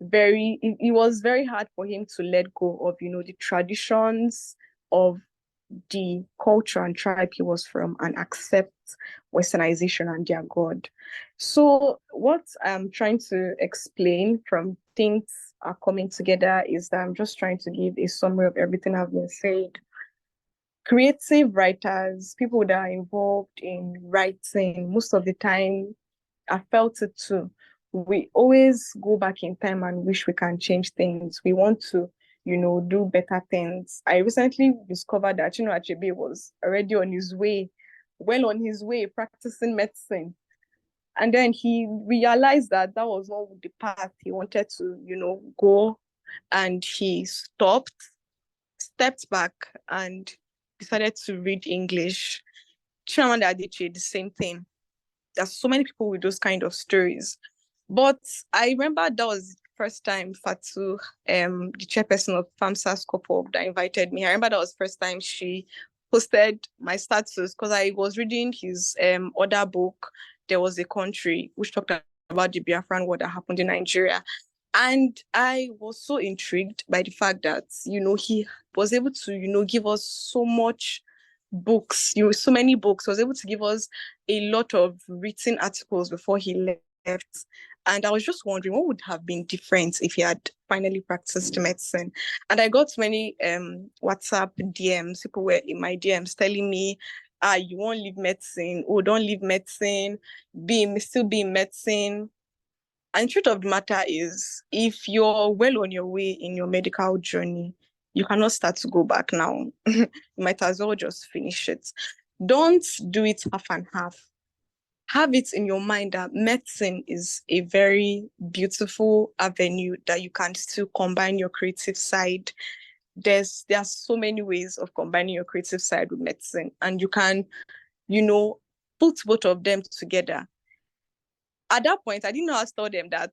it was very hard for him to let go of, the traditions of the culture and tribe he was from and accept Westernization and their God. So what I'm trying to explain from Things Are Coming Together is that I'm just trying to give a summary of everything I've been said. Creative writers, people that are involved in writing, most of the time, I felt it too. We always go back in time and wish we can change things. We want to, do better things. I recently discovered that Chinua Achebe was already on his way practicing medicine. And then he realized that that was not the path he wanted to, go. And he stepped back and decided to read English. Chimamanda Adichie, the same thing. There's so many people with those kind of stories. But I remember that was the first time Fatu, the chairperson of FAMSA-SCOPUB, that invited me. I remember that was the first time she posted my status, because I was reading his other book, There Was a Country, which talked about the Biafran war that happened in Nigeria. And I was so intrigued by the fact that, he was able to, give us so much books, so many books. He was able to give us a lot of written articles before he left. And I was just wondering what would have been different if he had finally practiced medicine. And I got many WhatsApp DMs. People were in my DMs telling me, you won't leave medicine. Oh, don't leave medicine. Still be in medicine. And the truth of the matter is, if you're well on your way in your medical journey, You cannot start to go back now. You might as well just finish it. Don't do it half and half. Have it in your mind that medicine is a very beautiful avenue that you can still combine your creative side. There are so many ways of combining your creative side with medicine, and you can, put both of them together. At that point, I didn't know how to tell them that,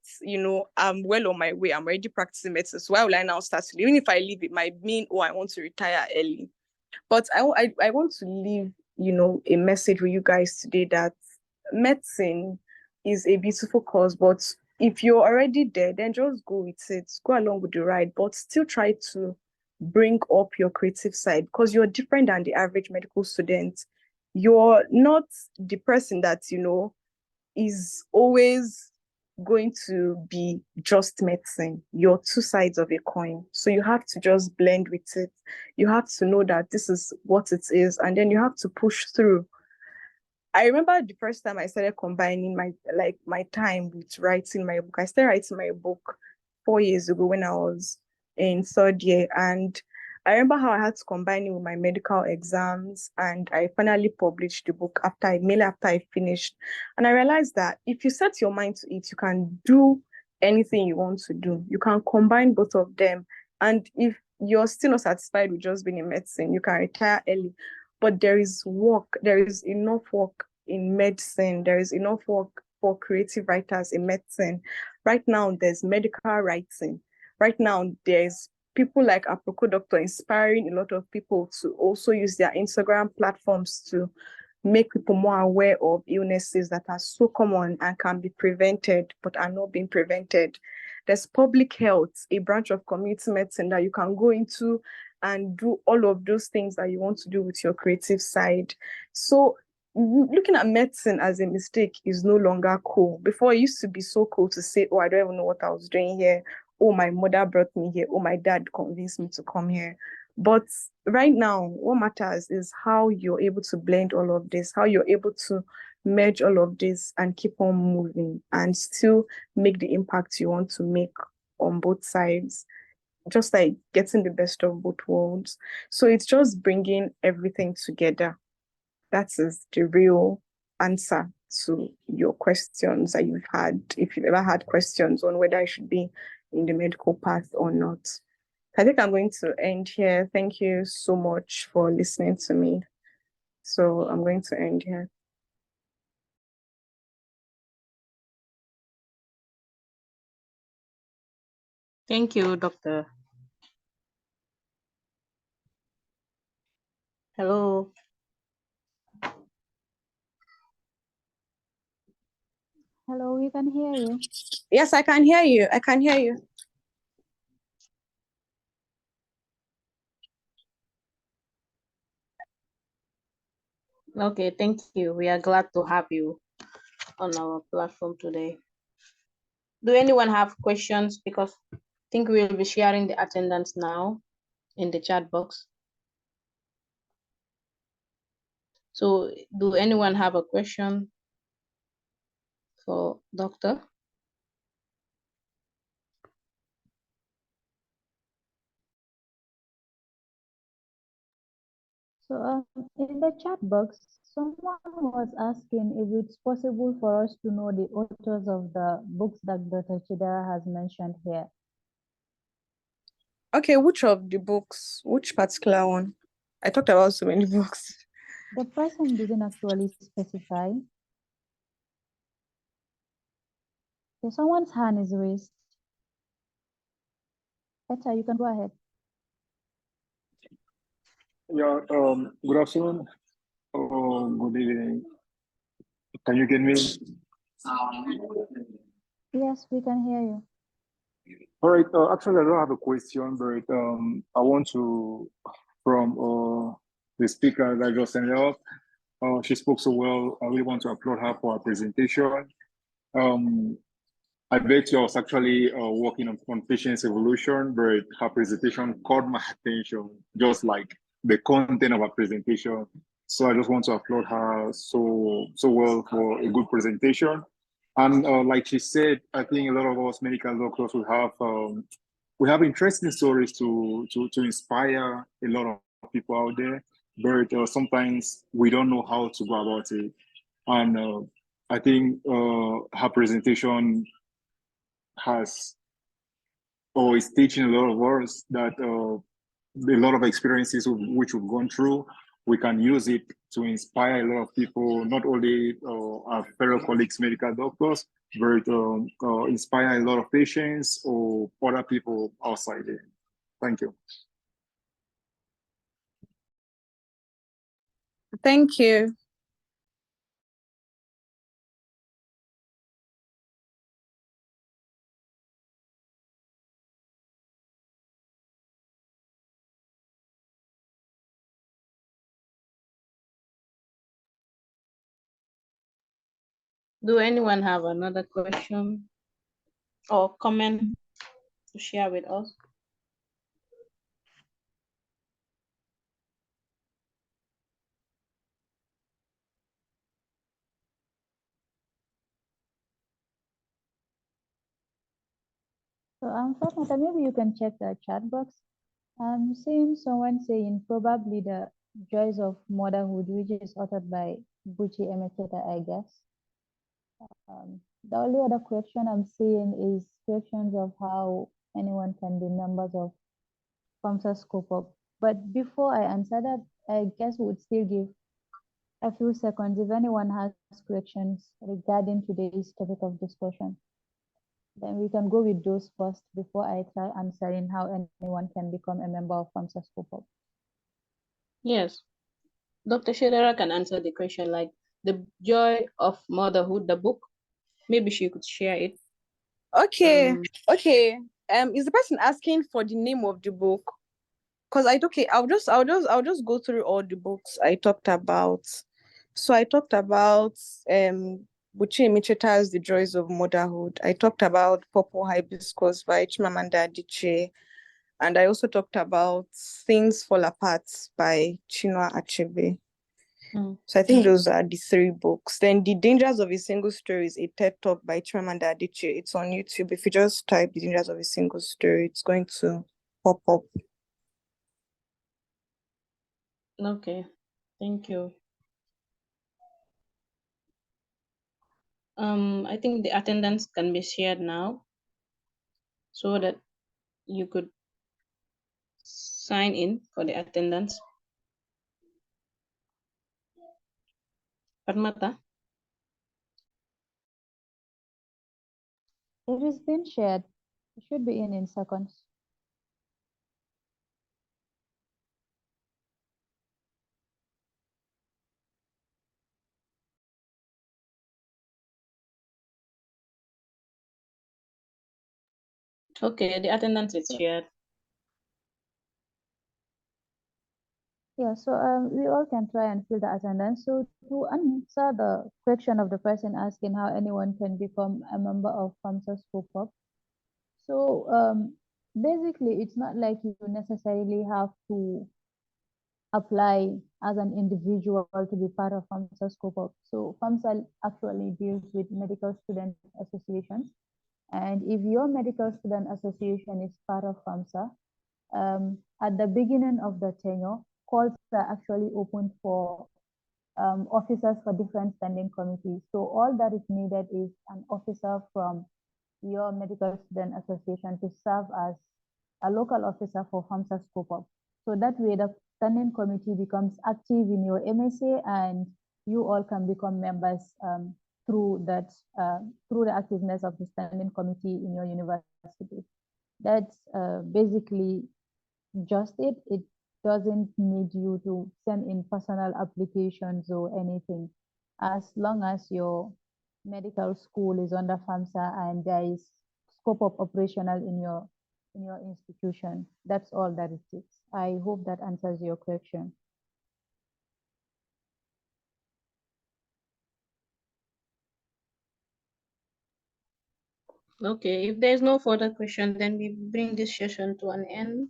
I'm well on my way. I'm already practicing medicine. So why will I now start to, even if I leave, it might mean, I want to retire early. But I want to leave, a message with you guys today that medicine is a beautiful cause, but if you're already there, then just go with it, go along with the ride, but still try to bring up your creative side, because you're different than the average medical student. You're not the person that, is always going to be just medicine. You're two sides of a coin. So you have to just blend with it. You have to know that this is what it is, and then you have to push through. I remember the first time I started combining my time with writing my book. I started writing my book 4 years ago when I was in third year, and I remember how I had to combine it with my medical exams, and I finally published the book after I finished. And I realized that if you set your mind to it, you can do anything you want to do. You can combine both of them. And if you're still not satisfied with just being in medicine, you can retire early. But there is enough work in medicine. There is enough work for creative writers in medicine. Right now, there's medical writing. Right now, there's people like Aproko Doctor inspiring a lot of people to also use their Instagram platforms to make people more aware of illnesses that are so common and can be prevented, but are not being prevented. There's public health, a branch of community medicine that you can go into and do all of those things that you want to do with your creative side. So looking at medicine as a mistake is no longer cool. Before, it used to be so cool to say, I don't even know what I was doing here. My mother brought me here. My dad convinced me to come here. But right now, what matters is how you're able to blend all of this, how you're able to merge all of this and keep on moving and still make the impact you want to make on both sides, just like getting the best of both worlds. So it's just bringing everything together. That is the real answer to your questions that you've had, if you've ever had questions on whether I should be in the medical path or not. I think I'm going to end here. Thank you so much for listening to me. So I'm going to end here. Thank you, Doctor. Hello. Hello, we can hear you. Yes, I can hear you. I can hear you. Okay, thank you. We are glad to have you on our platform today. Do anyone have questions? Because I think we'll be sharing the attendance now in the chat box. So do anyone have a question for Doctor? So in the chat box, someone was asking if it's possible for us to know the authors of the books that Dr. Chidera has mentioned here. Okay, which of the books? Which particular one? I talked about so many books. The person didn't actually specify. So someone's hand is raised. Peter, you can go ahead. Yeah, good afternoon. Good evening. Can you get me? Yes, we can hear you. All right. Actually, I don't have a question, but I want to, from the speaker that just ended up, she spoke so well. I really want to applaud her for her presentation. I bet you I was actually working on patient's evolution, but her presentation caught my attention, just like the content of her presentation. So I just want to applaud her so well for a good presentation. And like she said, I think a lot of us medical doctors will have we have interesting stories to inspire a lot of people out there, but sometimes we don't know how to go about it. And I think her presentation has or is teaching a lot of us that a lot of experiences which we've gone through, we can use it to inspire a lot of people, not only our fellow colleagues, medical doctors, but inspire a lot of patients or other people outside there. Thank you. Thank you. Do anyone have another question or comment to share with us? So Fatma, maybe you can check the chat box. I'm seeing someone saying probably the joys of motherhood, which is authored by Buchi Emeketa, I guess. The only other question I'm seeing is questions of how anyone can be members of FAMSA-SCOPUB. But before I answer that, I guess we would still give a few seconds if anyone has questions regarding today's topic of discussion. Then we can go with those first before I try answering how anyone can become a member of FAMSA-SCOPUB. Yes, Dr. Shedera can answer the question like the joy of motherhood, the book. Maybe she could share it. Okay. Okay. Is the person asking for the name of the book? Because I'll just go through all the books I talked about. So I talked about Buchi Emecheta's The Joys of Motherhood. I talked about Purple Hibiscus by Chimamanda Adichie. And I also talked about Things Fall Apart by Chinua Achebe. So I think those are the three books. Then The Dangers of a Single Story is a TED Talk by Chimamanda Adichie. It's on YouTube. If you just type The Dangers of a Single Story, it's going to pop up. Okay, thank you. I think the attendance can be shared now so that you could sign in for the attendance. Padmata? It has been shared. It should be in seconds. Okay, the attendance is shared. Yeah, so we all can try and fill the attendance. So to answer the question of the person asking how anyone can become a member of FAMSA-SCOPUB, so basically it's not like you necessarily have to apply as an individual to be part of FAMSA-SCOPUB. So FAMSA actually deals with medical student associations. And if your medical student association is part of FAMSA, at the beginning of the tenure, calls are actually open for officers for different standing committees. So all that is needed is an officer from your medical student association to serve as a local officer for FAMSA-SCOPUB. So that way the standing committee becomes active in your MSA and you all can become members through that, through the activeness of the standing committee in your university. That's basically just it. It doesn't need you to send in personal applications or anything. As long as your medical school is under FAMSA and there is scope of operational in your institution, that's all that it takes. I hope that answers your question. Okay, if there's no further question, then we bring this session to an end.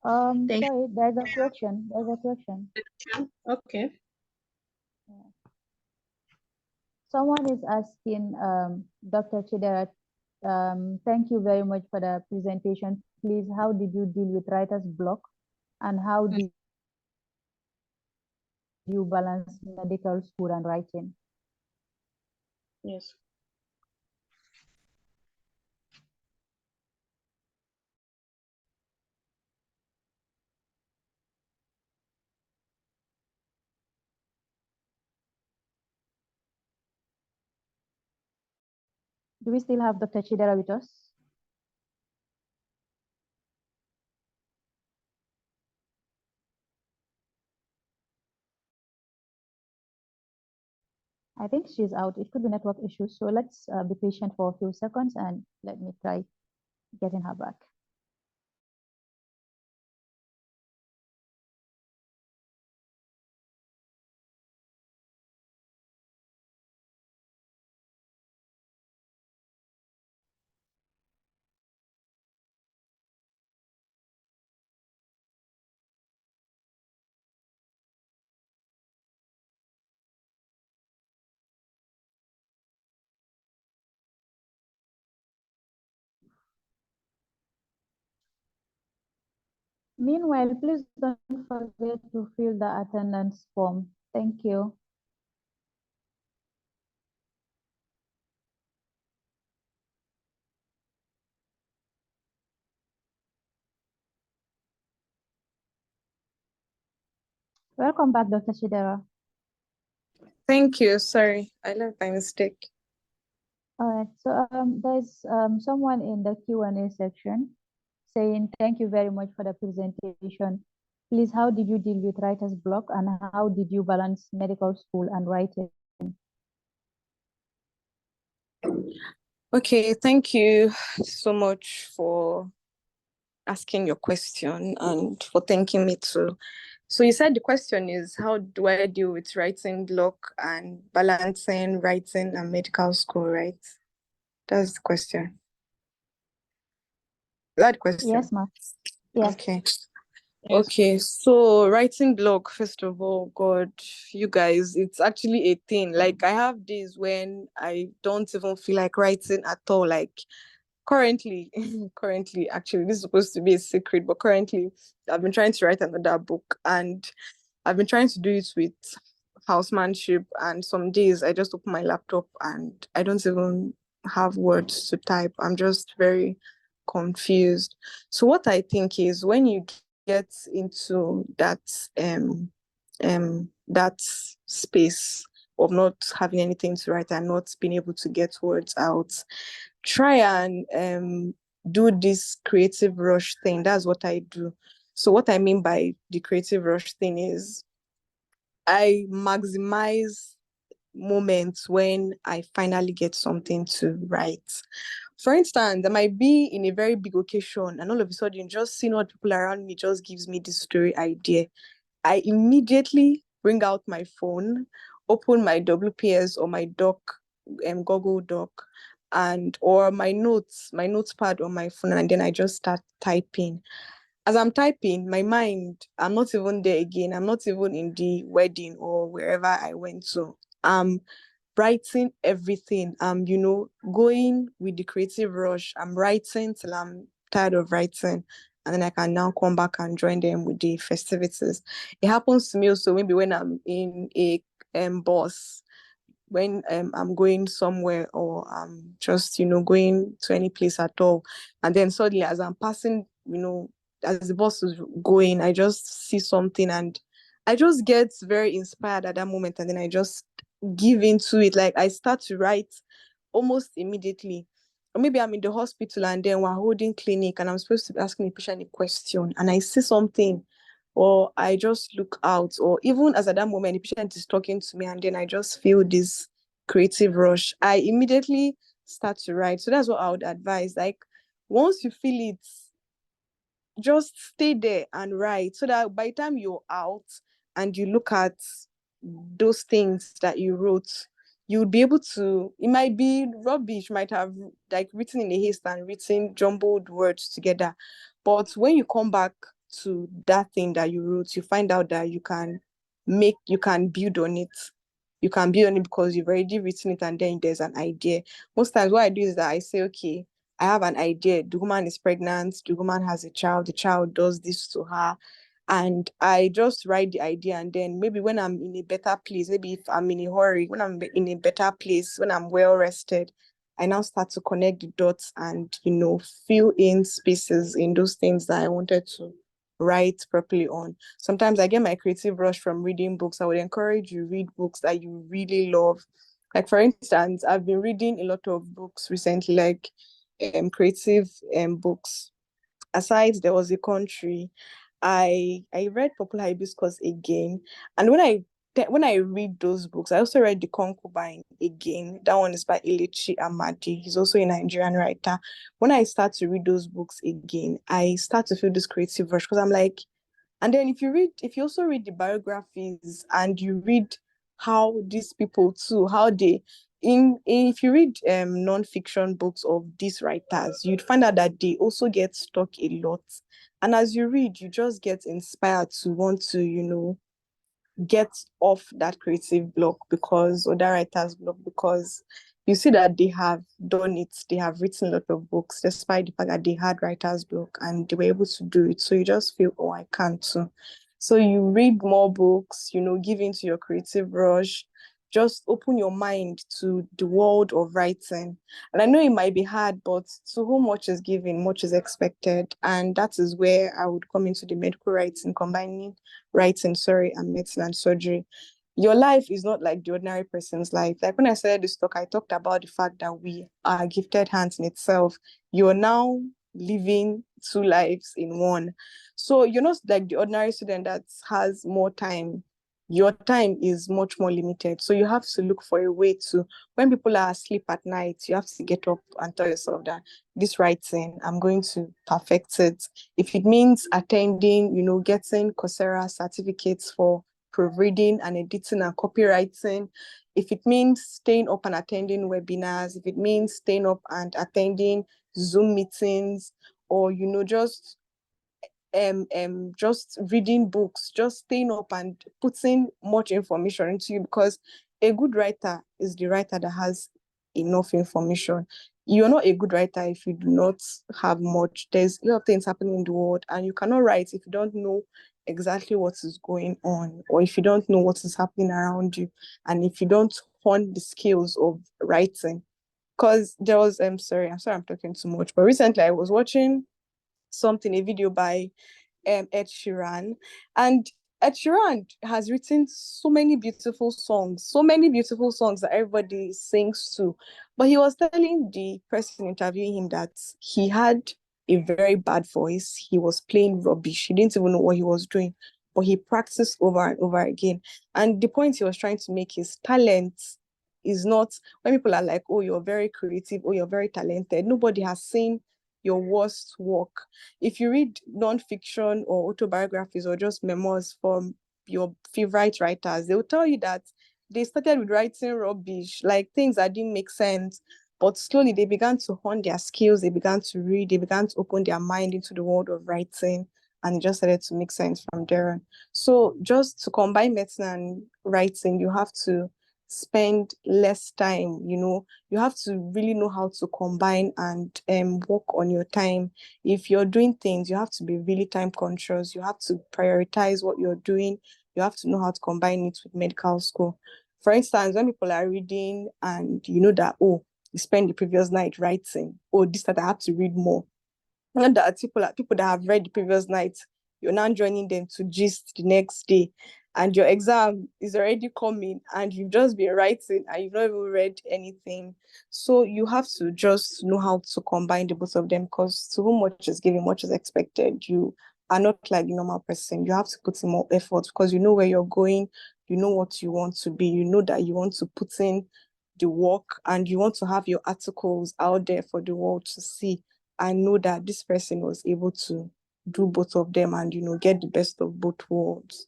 Sorry, there's a question. There's a question. Okay. Someone is asking Dr. Chidera Thank you very much for the presentation. Please, how did you deal with writer's block, and how did you balance medical school and writing? Yes. Do we still have Dr. Chidera with us? I think she's out. It could be network issues. So let's be patient for a few seconds and let me try getting her back. Meanwhile, please don't forget to fill the attendance form. Thank you. Welcome back, Dr. Chidera. Thank you. Sorry, I left by mistake. All right, so there's someone in the Q&A section saying, thank you very much for the presentation. Please, how did you deal with writer's block, and how did you balance medical school and writing? Okay, thank you so much for asking your question and for thanking me too. So you said the question is, how do I deal with writing block and balancing writing and medical school, right? That's the question. That question. Yes, ma'am. Yes. Okay. Yes. Okay, so writing blog, first of all, God, you guys, it's actually a thing. Like, I have days when I don't even feel like writing at all. Like, currently, actually, this is supposed to be a secret, but currently, I've been trying to write another book, and I've been trying to do it with housemanship. And some days I just open my laptop and I don't even have words to type. I'm just very confused. So what I think is, when you get into that that space of not having anything to write and not being able to get words out, try and do this creative rush thing. That's what I do. So what I mean by the creative rush thing is, I maximize moments when I finally get something to write. For instance, I might be in a very big occasion and all of a sudden just seeing what people around me just gives me this story idea. I immediately bring out my phone, open my WPS or my doc, Google Doc, and or my notepad on my phone, and then I just start typing. As I'm typing, my mind, I'm not even there again. I'm not even in the wedding or wherever I went to. I'm writing everything. Going with the creative rush. I'm writing till I'm tired of writing. And then I can now come back and join them with the festivities. It happens to me also maybe when I'm in a bus, when I'm going somewhere, or I'm just, going to any place at all. And then suddenly, as I'm passing, as the bus is going, I just see something and I just get very inspired at that moment. And then I just give into it. Like, I start to write almost immediately. Or maybe I'm in the hospital and then we're holding clinic and I'm supposed to be asking the patient a question and I see something, or I just look out, or even as at that moment the patient is talking to me and then I just feel this creative rush, I immediately start to write. So that's what I would advise. Like, once you feel it, just stay there and write, so that by the time you're out and you look at those things that you wrote, you'll be able to, it might be rubbish, might have like written in a haste and written jumbled words together, but when you come back to that thing that you wrote, you find out that you can build on it. You can build on it because you've already written it and then there's an idea. Most times what I do is that I say, okay, I have an idea. The woman is pregnant. The woman has a child. The child does this to her. And I just write the idea. And then maybe when I'm in a better place, maybe if I'm in a hurry, when I'm in a better place, when I'm well rested, I now start to connect the dots and, fill in spaces in those things that I wanted to write properly on. Sometimes I get my creative rush from reading books. I would encourage you read books that you really love. Like, for instance, I've been reading a lot of books recently, like creative books. Aside, there was a country. I read Popular Hibiscus again, and when I read those books, I also read The Concubine again. That one is by Ilichi Amadi. He's also a Nigerian writer. When I start to read those books again, I start to feel this creative rush because I'm like, and then if you also read the biographies and you read how these people too, how they if you read non-fiction books of these writers, you'd find out that they also get stuck a lot. And as you read, you just get inspired to want to, get off that creative block or that writer's block, because you see that they have done it. They have written a lot of books despite the fact that they had writer's block and they were able to do it. So you just feel, oh, I can't too. So you read more books, give into your creative rush, just open your mind to the world of writing. And I know it might be hard, but to whom much is given, much is expected. And that is where I would come into the medical writing, combining writing, and medicine and surgery. Your life is not like the ordinary person's life. Like when I started this talk, I talked about the fact that we are gifted hands in itself. You're now living two lives in one. So you're not like the ordinary student that has more time. Your time is much more limited. So you have to look for a way to, when people are asleep at night, you have to get up and tell yourself that this writing, I'm going to perfect it. If it means attending, getting Coursera certificates for proofreading and editing and copywriting, if it means staying up and attending webinars, if it means staying up and attending Zoom meetings, or, just reading books, just staying up and putting much information into you, because a good writer is the writer that has enough information. You're not a good writer if you do not have much. There's a lot of things happening in the world, and you cannot write if you don't know exactly what is going on, or if you don't know what is happening around you, and if you don't hone the skills of writing. Because there was, I'm sorry I'm talking too much, but recently I was watching a video by Ed Sheeran, and Ed Sheeran has written so many beautiful songs that everybody sings to. But he was telling the person interviewing him that he had a very bad voice. He was playing rubbish. He didn't even know what he was doing, but he practiced over and over again. And the point he was trying to make is talent is not, when people are like, oh, you're very creative, oh, you're very talented, nobody has seen your worst work. If you read non-fiction or autobiographies or just memoirs from your favorite writers, they will tell you that they started with writing rubbish, like things that didn't make sense, but slowly they began to hone their skills, they began to read, they began to open their mind into the world of writing, and it just started to make sense from there on. So just to combine medicine and writing, you have to spend less time. You have to really know how to combine and work on your time. If you're doing things, you have to be really time conscious. You have to prioritize what you're doing. You have to know how to combine it with medical school. For instance, when people are reading and you know that, oh, you spent the previous night writing, oh, this that I have to read more. Not that people that have read the previous night, you're now joining them to gist the next day, and your exam is already coming, and you've just been writing and you've not even read anything. So you have to just know how to combine the both of them, because to whom much is given, much is expected. You are not like the normal person. You have to put in more effort because you know where you're going, you know what you want to be, you know that you want to put in the work, and you want to have your articles out there for the world to see. I know that this person was able to do both of them and, get the best of both worlds.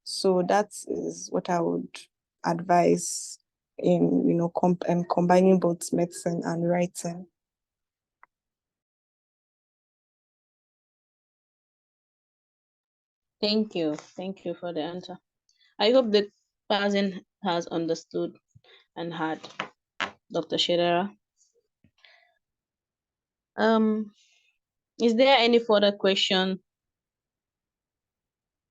So that is what I would advise in, combining both medicine and writing. Thank you. Thank you for the answer. I hope the person has understood and had Dr. Shedera. Um, is there any further question